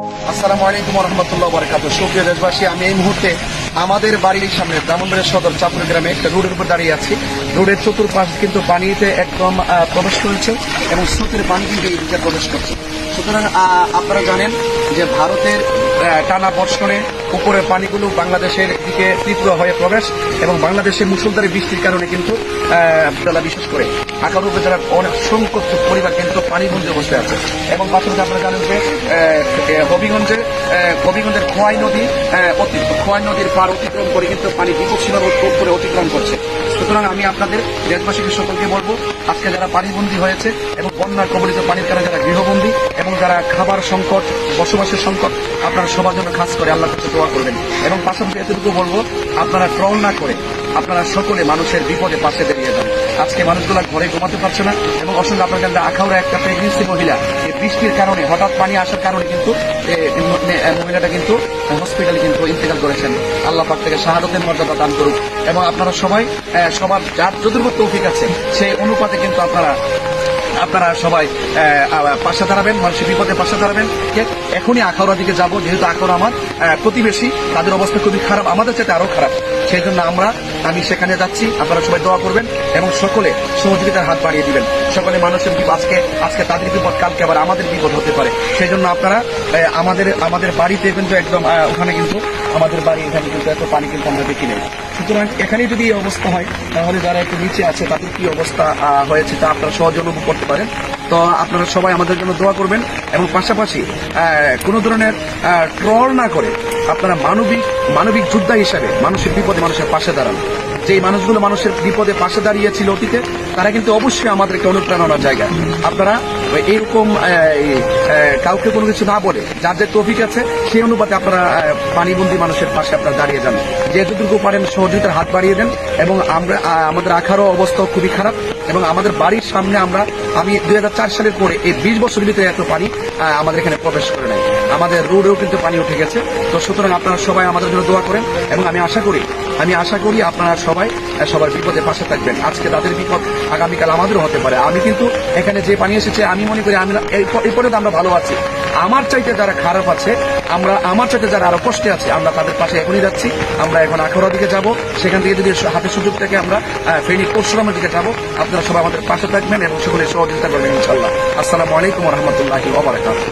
আসসালামু আলাইকুম ওয়া রাহমাতুল্লাহি ওয়া বারাকাতুহু। সুপ্রিয় দেশবাসী, আমি এই মুহূর্তে আমাদের বাড়ির সামনে ব্রাহ্মণবাড়িয়া সদর চাঁদপুর গ্রামে একটা রোডের উপর দাঁড়িয়ে আছি। রোডের চতুর্পাশ কিন্তু পানিতে একদম প্রবেশ করেছে এবং স্রোতের পানি কিন্তু এই দিকে প্রবেশ করছে। সুতরাং আপনারা জানেন যে ভারতের টানা বর্ষণে উপরের পানিগুলো বাংলাদেশের দিকে তীব্র হয়ে প্রবেশ এবং বাংলাদেশের মুষলধারে বৃষ্টির কারণে কিন্তু বিশেষ করে আকার উপজেলার অনেক সংখ্যক পরিবার কিন্তু পানিবন্দী অবস্থায় আছে। এবং পাশাপাশি আপনারা জানেন যে হবিগঞ্জের খোয়াই নদীর পার অতিক্রম করে কিন্তু পানি বিপদসীমার উপরে অতিক্রম করছে। সুতরাং আমি আপনাদের দেশবাসীকে সকলকে বলবো, আজকে যারা পানিবন্দী হয়েছে এবং বন্যার কবলিত পানির কারণে যারা গৃহবন্দী এবং যারা খাবার সংকট, বসবাসের সংকট, আপনারা সবার জন্য খাস করে আল্লাহর কাছে দোয়া করবেন। এবং পাশাপাশি এতটুকু বলবো, আপনারা ট্রল না করে আপনারা সকলে মানুষের বিপদে পাশে দাঁড়িয়ে যান। আজকে মানুষগুলা ঘরে ঘুমাতে পারছে না এবং অসংখ্য আপনার কাছে আখাউড়া একটা প্রেগনেন্সি মহিলা এই বৃষ্টির কারণে হঠাৎ পানি আসার কারণে কিন্তু মহিলাটা কিন্তু হসপিটালে কিন্তু ইন্তেকাল করেছেন। আল্লাহ পাক থেকে শাহাদাতের মর্যাদা দান করুক। এবং আপনারা সবার যার যতটুকু তৌফিক আছে সেই অনুপাতে কিন্তু আপনারা সবাই পাশে দাঁড়াবেন, মানুষের বিপদে পাশে দাঁড়াবেন। এখনই আখাউড়া দিকে যাব, যেহেতু আখাউড়া আমার প্রতিবেশী, তাদের অবস্থা খুবই খারাপ, আমাদের চাইতে আরো খারাপ। সেই জন্য আমি সেখানে যাচ্ছি। আপনারা সবাই দোয়া করবেন এবং সকলে সহযোগিতার হাত বাড়িয়ে দিবেন। সকলে মানুষের বিপদ, আজকে তাদের বিপদ, কালকে আবার আমাদের বিপদ হতে পারে। সেই জন্য আপনারা আমাদের বাড়িতে কিন্তু একদম ওখানে কিন্তু আমাদের বাড়ি এখানে কিন্তু এত পানি কিন্তু আমরা দেখি নেই। সুতরাং এখানে যদি এই অবস্থা হয়, তাহলে যারা একটু নিচে আছে তাদের কি অবস্থা হয়েছে তা আপনারা সহজে অনুভব করতে পারেন। তো আপনারা সবাই আমাদের জন্য দোয়া করবেন এবং পাশাপাশি কোনো ধরনের ট্রল না করে আপনারা মানবিক যোদ্ধা হিসাবে মানুষের বিপদে মানুষের পাশে দাঁড়ান। যে মানুষগুলো মানুষের বিপদে পাশে দাঁড়িয়েছিল অতীতে, তারা কিন্তু অবশ্যই আমাদেরকে অনুপ্রেরণার জায়গা। আপনারা এইরকম কাউকে কোনো কিছু না বলে যার যে তৌফিক আছে সেই অনুপাতে আপনারা পানিবন্দী মানুষের পাশে আপনারা দাঁড়িয়ে যান। যেটুকু পারেন সহযোগিতার হাত বাড়িয়ে দেন। এবং আমাদের আখারও অবস্থা খুবই খারাপ এবং আমাদের বাড়ির সামনে আমি 2004 সালের পরে এই 20 বছরের ভিতরে এত পানি আমাদের এখানে প্রবেশ করে নাই। আমাদের রোডেও কিন্তু পানি উঠে গেছে। তো সুতরাং আপনারা সবাই আমাদের জন্য দোয়া করেন এবং আমি আশা করি আপনারা সবার বিপদে পাশে থাকবেন। আজকে তাদের বিপদ আগামীকাল আমাদেরও হতে পারে। আমি কিন্তু এখানে যে পানি এসেছে আমি মনে করি এরপরে তো আমরা ভালো আছি। আমার চাইতে যারা খারাপ আছে, আমার চাইতে যারা আরো কষ্টে আছে, আমরা তাদের পাশে এখনই যাচ্ছি। আমরা এখন আখাউড়া দিকে যাব, সেখান থেকে যদি হাতে সুযোগ থেকে আমরা ফেনী পরশুরামের দিকে যাব। আপনারা সবাই আমাদের পাশে থাকবেন এবং সকলে সহযোগিতা করবেন ইনশাআল্লাহ। আসসালামু আলাইকুম ওয়া রাহমাতুল্লাহি ওয়া বারাকাতুহু।